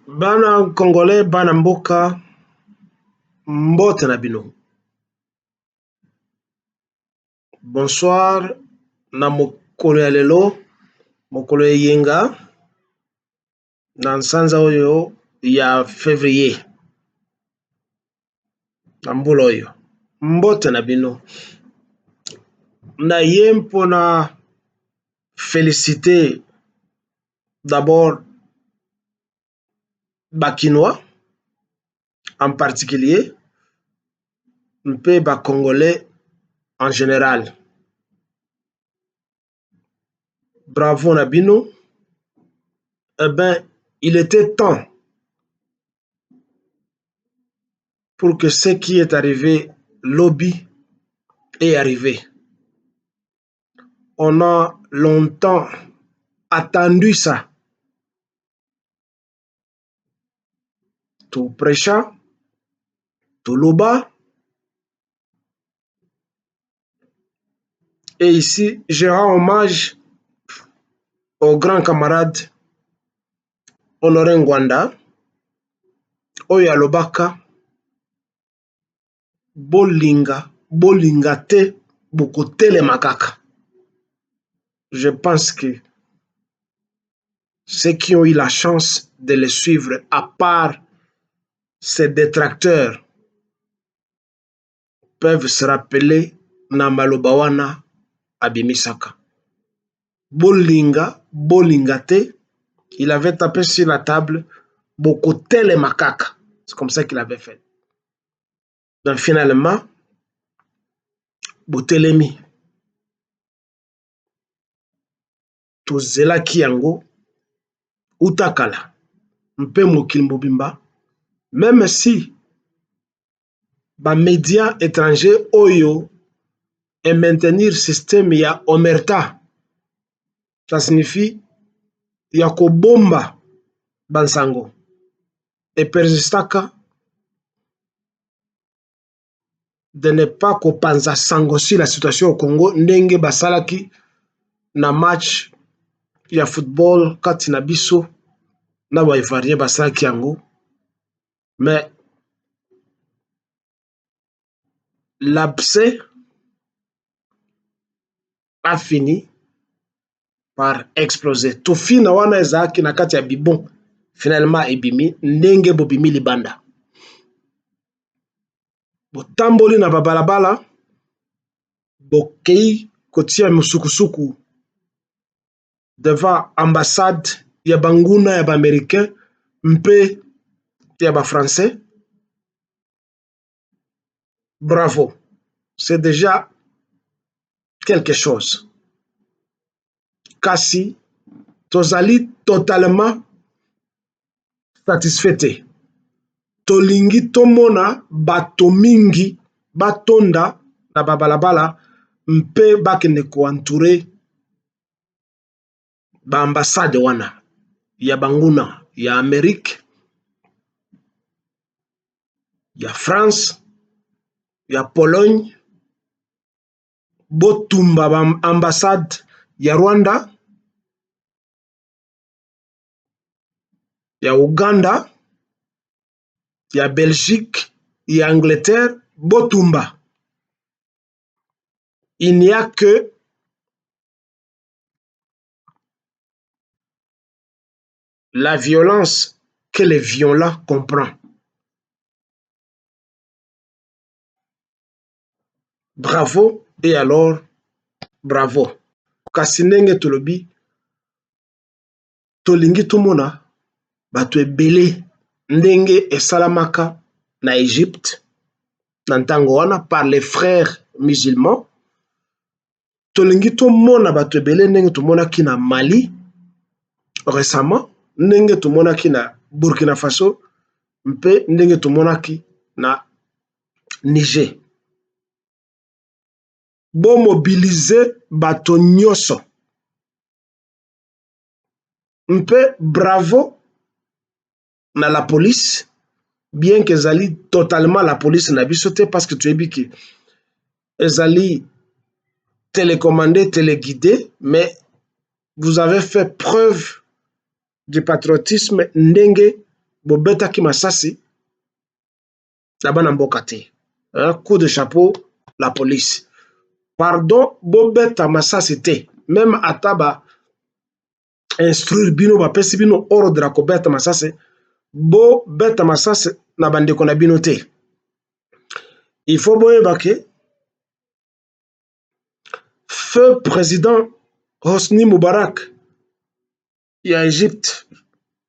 Bana Congolais, bana mboka, mbote na bino. Bonsoir na mokolo ya lelo, mokolo yenga na nsanza oyo ya février. Na mbula oyo. Mbote na bino. Na ye mpona féliciter d'abord Bakinois en particulier, mpe ba Congolais en général. Bravo na bino. Eh ben, il était temps pour que ce qui est arrivé lobby est arrivé. On a longtemps attendu ça. Tout prêcha, tout loba. Et ici, je rends hommage au grand camarade Honoré Ngwanda, Oyo alobaka, bolinga te, bokotele makaka. Je pense que ceux qui ont eu la chance de le suivre, à part ses détracteurs, peuvent se rappeler na maloba wana abimisaka. Bolinga te, il avait tapé sur la table, bokotele makaka. C'est comme ça qu'il avait fait. Donc finalement, botelemi. Tozelaki yango utakala mpe mokili mobimba, même si ba médias étrangers oyo et maintenir système ya omerta, ça signifie ya kobomba bansango et persistaka de ne pas kopanza sango sur la situation au Congo ndenge basalaki na match ya football kati na biso na ba Ivoirien basalaki yango. Mais l'abcès a fini par exploser. Tofina wana ezaki na kati ya bibon finalement ebimi ndenge bobimi libanda. Botamboli na babalabala, bokei kotia musukusuku devant ambassade ya banguna ya ba américain mpe ya ba français. Bravo, c'est déjà quelque chose. Kasi tozali totalement satisfait. Tolingi tomona bato mingi batonda na babalabala mpe bakende ko entouré ba ambassade wana ya banguna ya Amérique, ya France, ya Pologne, botumba ba ambassade ya Rwanda, ya Uganda, ya Belgique, ya Angleterre, botumba. Il n'y a que la violence que les violents comprennent. Bravo, et alors, bravo. Kasi ndenge tolobi, tolingi tomona, bato ebele ndenge esalamaka na Égypte, na ntango wana par les frères musulmans. Tolingi tomona bato ebele ndenge tomonaki na Mali récemment, ndenge tomonaki na Burkina Faso, mpe ndenge tomonaki na Niger. Bo mobiliser bato nyonso. Mpe bravo na la police, bien que ezali totalement la police na biso te, parce que tu es biki ezali télécommandé, téléguidé, mais vous avez fait preuve du patriotisme ndenge bobetaki masasi na bana mboka te. Coup de chapeau la police. Pardon, bobeta masasi te. Même ataba instruire bino bapesi bino ordre ko beta masasi, beta masasi na bandeko na bino te. Il faut boyeba ke feu président Hosni Moubarak ya Égypte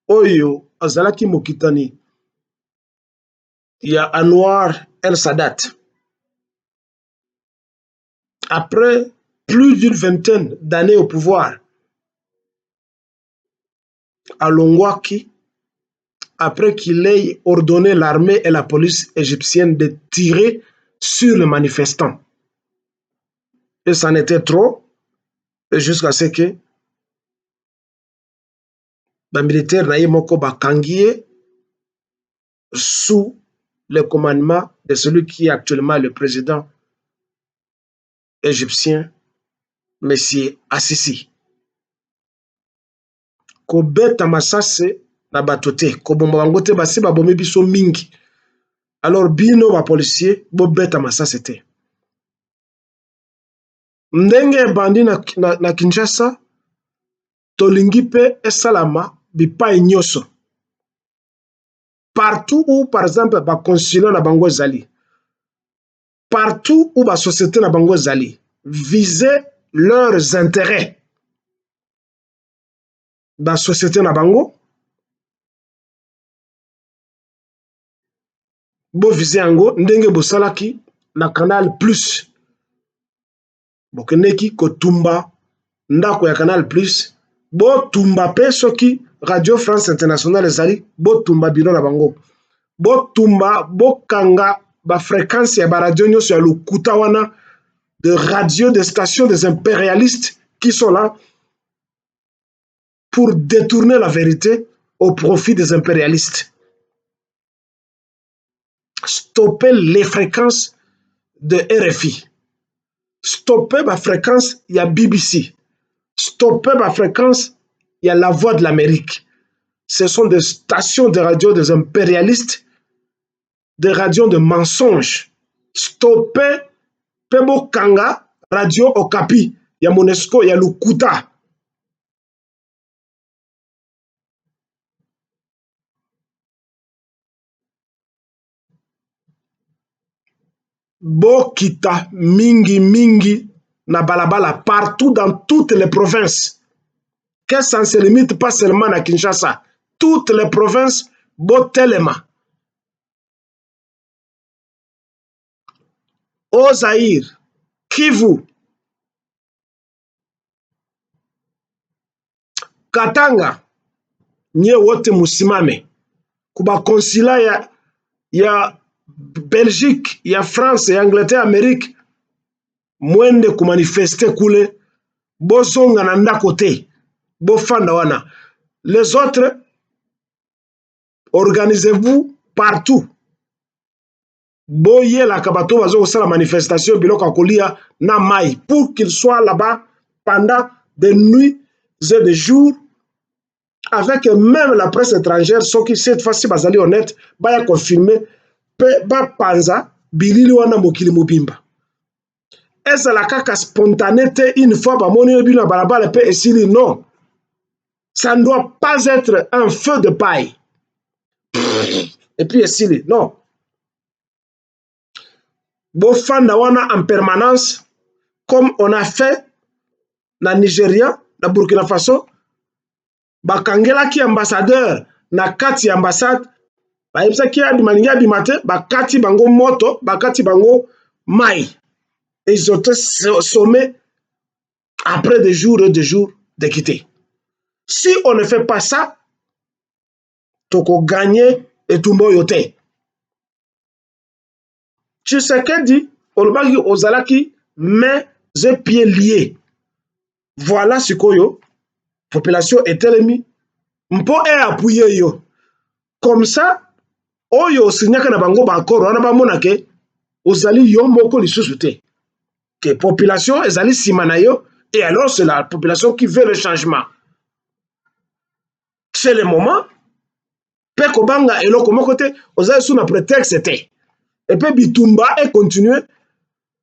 oyo azalaki mokitani ya Anwar El Sadat. Après plus d'une vingtaine d'années au pouvoir, alongwaki après qu'il ait ordonné l'armée et la police égyptienne de tirer sur les manifestants. Et ça en était trop, jusqu'à ce que les militaires naïe moko bakangie sous le commandement de celui qui est actuellement le président égyptien, M. Assisi. Kobeta masase na batote, kobomba bango te basi babomi biso mingi. Alors bino ba policier bobeta masase te. Ndenge bandi na Kinshasa tolingi pe esalama bipai nyoso. Partout où par exemple ba consulat na bango zali, partout où la société na bango zali viser leurs intérêts, la société na bango bo viser yango ndenge bosalaki na Canal Plus, bokeneki kotumba ndako ya Canal Plus, bo tumba pe soki Radio France Internationale ezali, bo tumba biro na bango, bo tumba bo kanga ba fréquence ya ba radio nyonso ya lokuta wana, de radio, de stations des impérialistes qui sont là pour détourner la vérité au profit des impérialistes. Stopper les fréquences de RFI. Stopper la fréquence, il y a BBC. Stopper la fréquence, il y a La Voix de l'Amérique. Ce sont des stations de radio des impérialistes, des radios de mensonges. Stopper Pebo Kanga, Radio Okapi, il y a Monesco, il y a Lukuta. Bokita mingi mingi na balabala partout dans toutes les provinces. Que ça ne se limite pas seulement à Kinshasa. Toutes les provinces, Botelema, Ozaïr, Kivu, Katanga, nye wote musimame. Kuba konsila ya Belgique, ya France, ya Angleterre, Amérique, mwende kumanifeste kule, bozonga na ndako te, bofanda wana. Les autres, organisez-vous partout. Boye la kabato bazo la manifestation biloko kolia na mai pour qu'il soit là-bas pendant des nuits et des jours, avec même la presse étrangère, ce qui cette fois-ci bazali honnête, baya confirmer pe ba panza bilili wana mokili mobimba. Est-ce la kaka spontanéité une fois ba moni bino balabala pe esili? Non. Ça ne doit pas être un feu de paille. Et puis esili, non. Bofanda wana en permanence, comme on a fait na Nigeria, na Burkina Faso, bakangela ki ambassadeur na kati ambassade, ba yebisa ki abimani abimate, bakati bango moto, bakati bango mai. Et ils ont été sommés après des jours et des jours de quitter. Si on ne fait pas ça, toko gagner et tumbo yote. Tshisekedi, olobaki ozalaki mains et pieds liés. Voilà ce que yo population etelemi mpo appuyer yo. Comme ça, oyo signaka na bango ba accord wana ba monake ozali yo moko lisusu te. Que population ezali sima na yo, et alors c'est la population qui veut le changement. C'est le moment Pe kobanga eloko moko te ozali sous na prétexte te. Et puis bitumba et continuer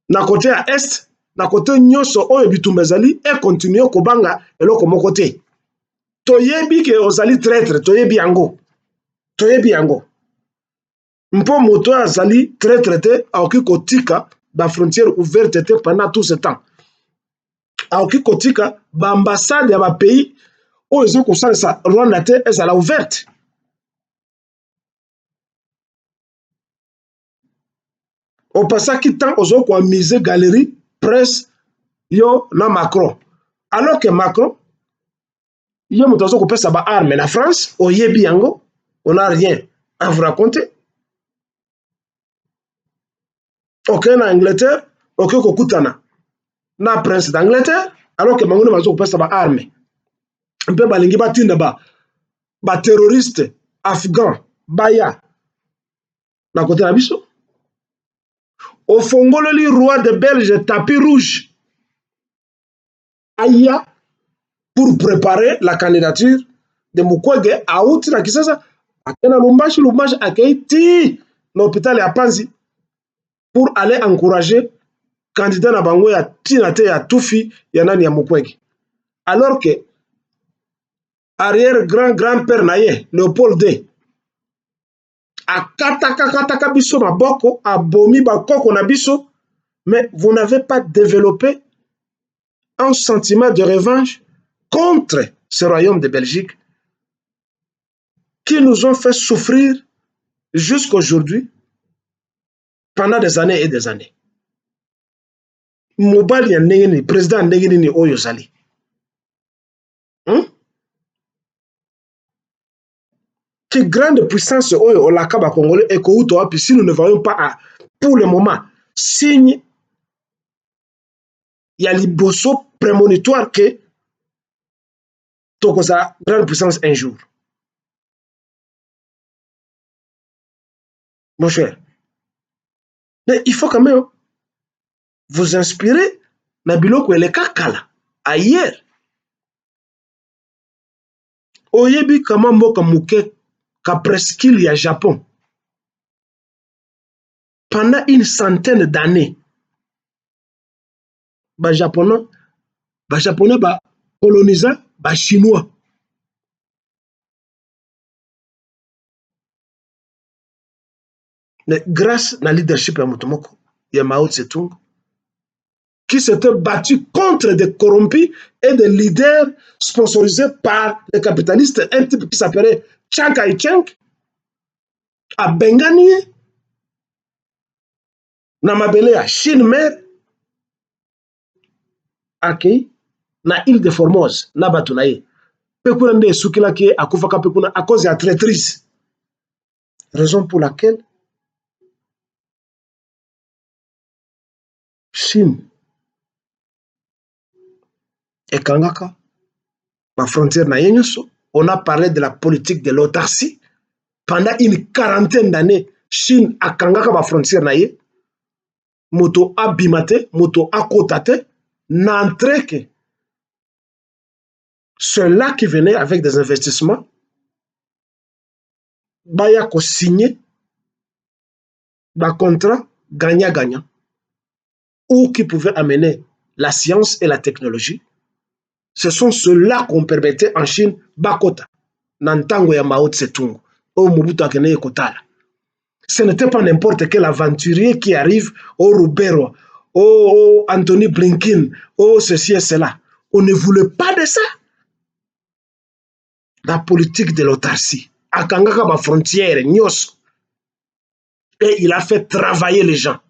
na côté à est na côté nyonso oyo bitumba ezali et continuer kobanga eloko moko te. Toyebi ke ozali traître, toyebi yango. Toyebi yango. Mpo moto azali traître te aoki kotika ba frontière ouverte te pendant tout ce temps. Aoki kotika ba ambassade ya ba pays oyo ezo kosalisa Rwanda te ezala ouverte. Opasaki temps ozo koamize galerie presse yo na Macron. Alors que Macron yo moto azo kopesa ba arme na France, oyebi yango, on n'a rien à vous raconter. Ok na Angleterre, ok kokutana na prince d'Angleterre, alors que bango bazo kopesa ba arme. Mpe balingi batinda ba terroriste afghan baya na côté na biso. Ofongoleli roi de Belge tapis rouge aya pour préparer la candidature de Mukwege auti na Kisasa akena Lubumbashi akaiti na hôpital ya Panzi pour aller encourager candidat na bango ya tina te ya tufi ya nani ya Mukwege. Alors que arrière grand-père na ye Léopold II akataka biso maboko abomi bakoko na biso, mais vous n'avez pas développé un sentiment de revanche contre ce royaume de Belgique qui nous ont fait souffrir jusqu'aujourd'hui pendant des années et des années. Mobali ya ndenge nini, président ndenge nini oyo zali. Qui grande puissance oyo olaka ba Congolais et kouto wapi si nous ne voyons pas pour le moment signe ya liboso prémonitoire que tokoza grande puissance un jour. Mon cher, mais il faut quand même vous inspirer na biloko eleka kala ailleurs. Oyebi kama mboka muke ka presqu'île ya Japon pendant une centaine d'années ba japonais ba colonisa ba chinois. Mais grâce na leadership ya motomoko ya Mao Tse-tung qui s'était battu contre des corrompus et des leaders sponsorisés par les capitalistes, un type qui s'appelait Chiang Kai-shek, à Bengani, na mabele ya Chine mer, akei na île de Formose, na bato na ye. Pe kuna nde esukilaki akufaka pe kuna à cause ya traîtrise. Raison pour laquelle Chine ekangaka ma frontière na ye nyonso. On a parlé de la politique de l'autarcie. Pendant une quarantaine d'années, Chine akangaka ba frontière na ye. Moto abimate, moto akotate, n'entre que ceux-là qui venaient avec des investissements, baya ko signer ba contrat gagnant-gagnant, ou qui pouvaient amener la science et la technologie. Ce sont ceux-là qu'on permettait en Chine bakota, nantango ya Mao Tse-tung, au Mobutu akene kotala. Ce n'était pas n'importe quel aventurier qui arrive au Rubero, au Anthony Blinken, au ceci et cela. On ne voulait pas de ça. La politique de l'autarcie. Akangaka ba frontière, nyos. Et il a fait travailler les gens.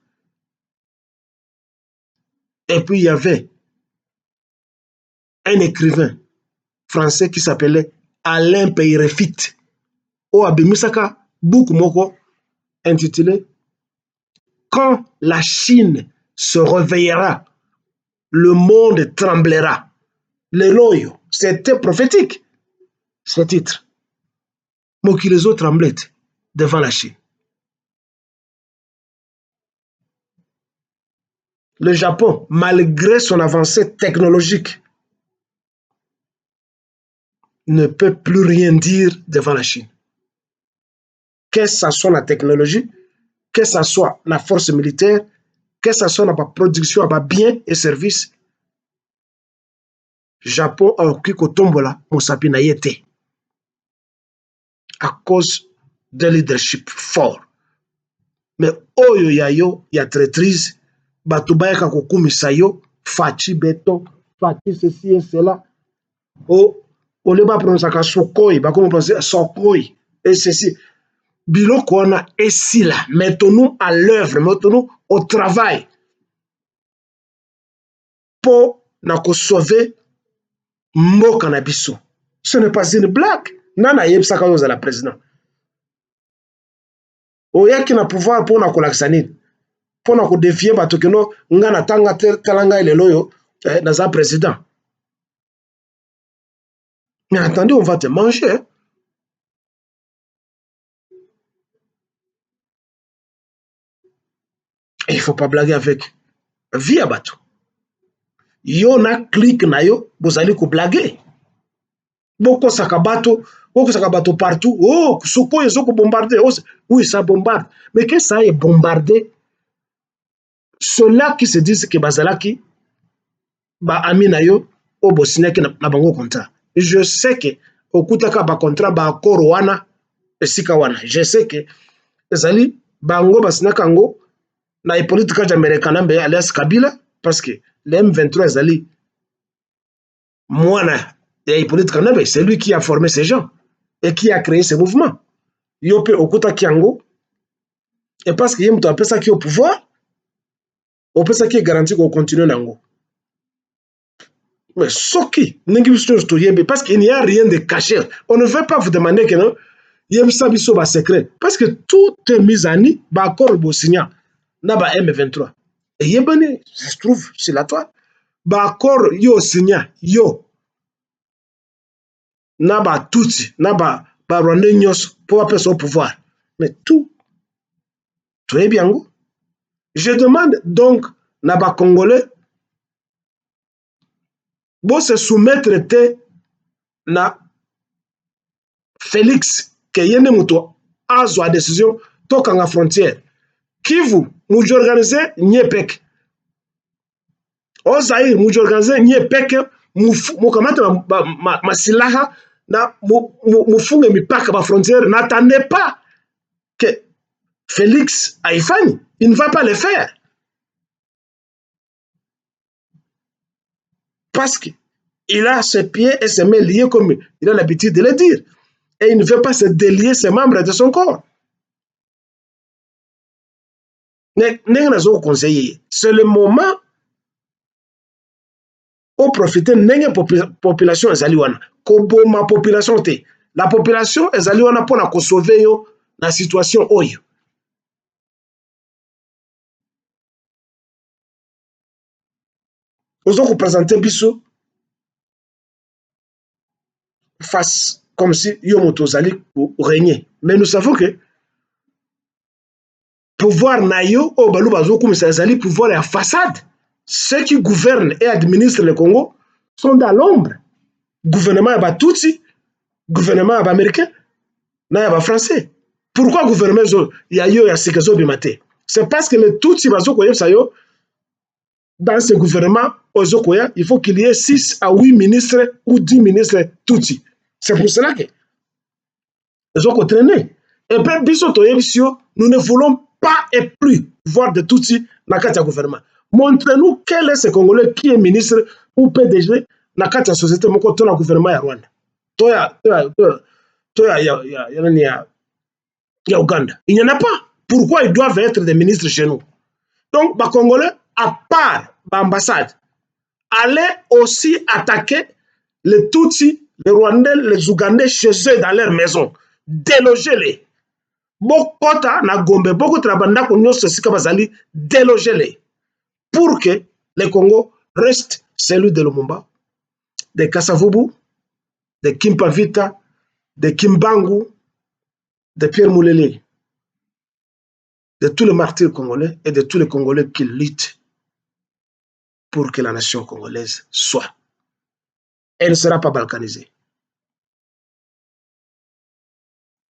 Et puis il y avait un écrivain français qui s'appelait Alain Peyrefit. Au Abimisaka, beaucoup moko intitulé Quand la Chine se réveillera, le monde tremblera. Le loyo, c'était prophétique, ce titre. Mokilezo tremblait devant la Chine. Le Japon, malgré son avancée technologique, ne peut plus rien dire devant la Chine. que ce soit la technologie, que ce soit la force militaire, que ce soit la production de biens et services, Japon a occupé Kotombola, Mosapi na yete. À cause de leadership fort. Mais oyo yayo ya traîtrise, batubayaka kokumisa yo, fachi beton, fachi ceci et cela. Oh, on ne va pas prononcer Sokoi, bah comment prononcer Sokoi et ceci. Biloko wana esi là, mettons-nous à l'œuvre, mettons-nous au travail pour na sauver mboka na biso. Ce n'est pas une blague. Nana yebsaka yo za la président. Oyaki na pouvoir pour na kolakisa nini? Pour na défier bato keno nga na tanga talanga lelo yo na président. Mais attendez, on va te manger. Hein? Et il ne faut pas blaguer avec via bato. Yo na clique na yo, bozali ko blaguer. Boko sakabato partout. Oh, Soko ils ont bombardé. Oh, oui, ça bombarde. Mais que ça est bombardé? Ceux-là qui se disent que bazalaki ba amina yo o bosineki na bango contrat. Je sais que okutaka ba contrat ba accord wana esika wana. Je sais que ezali bango basinaka ngo na politique américaine mbe alias Kabila parce que le M23 ezali mwana et politique kanambe, c'est lui qui a formé ces gens et qui a créé ce mouvement. Yope okuta kiango et parce que yemto apesa ki au pouvoir, opesa ki garanti qu'on continue nango. Mais soki ningi biso to yembe parce qu'il n'y a rien de caché. On ne veut pas vous demander que non yemsa biso ba secret parce que tout est mis en ni ba accord bo signa na ba M23. Et yebane, ça se trouve sur la toile. Ba accord yo signa yo na ba tutsi na ba Rwandais nyos pour appeler son pouvoir. Mais tout est bien. Je demande donc na ba Congolais bon se soumettre te na Félix que yene muto azo a décision toka nga frontière. Kivu mujo organiser nyepek. Ozaïr mujo organiser nyepek mukamata masilaha na mufunge mipaka ba frontière. N'attendez pas que Félix Haïfani, il ne va pas le faire. Parce qu'il a ses pieds et ses mains liés comme il a l'habitude de le dire. Et il ne veut pas se délier ses membres de son corps. C'est le moment où profiter de la population ezaliwana. Koboma population te. La population ezaliwana pour la sauver la situation oyo. Nous allons présenter biso face comme si yomoto zali pour régner. Mais nous savons que pouvoir nayo au balou bazo comme ça zali pouvoir la façade. Ceux qui gouvernent et administrent le Congo sont dans l'ombre. Gouvernement est Tutsi, gouvernement est américain, na est français. Pourquoi gouvernement il y a eu c'est parce que les Tutsi bazo koyeb sayo dans ce gouvernement ozokoya, il faut qu'il y ait 6 à 8 ministres ou 10 ministres Tutsi. C'est pour cela que zoko traîner. Et puis biso toyebisio, nous ne voulons pas et plus voir de Tutsi dans le gouvernement. Montrez-nous quel est ce Congolais qui est ministre ou PDG dans la société dans le gouvernement de Rwanda. Il y a Ouganda. Il n'y en a pas. Pourquoi ils doivent être des ministres chez nous? Donc, les Congolais, à part l'ambassade, allaient aussi attaquer les Tutsis, les Rwandais, les Ougandais chez eux dans leur maison. Déloger-les. Bokota na Gombe, beaucoup de Trabanda Konyoso Sikabazali, déloger-les. Pour que le Congo reste celui de Lumumba, de Kasavubu, de Kimpavita, de Kimbangu, de Pierre Moulele, de tous les martyrs congolais et de tous les Congolais qui luttent pour que la nation congolaise soit. Elle ne sera pas balkanisée.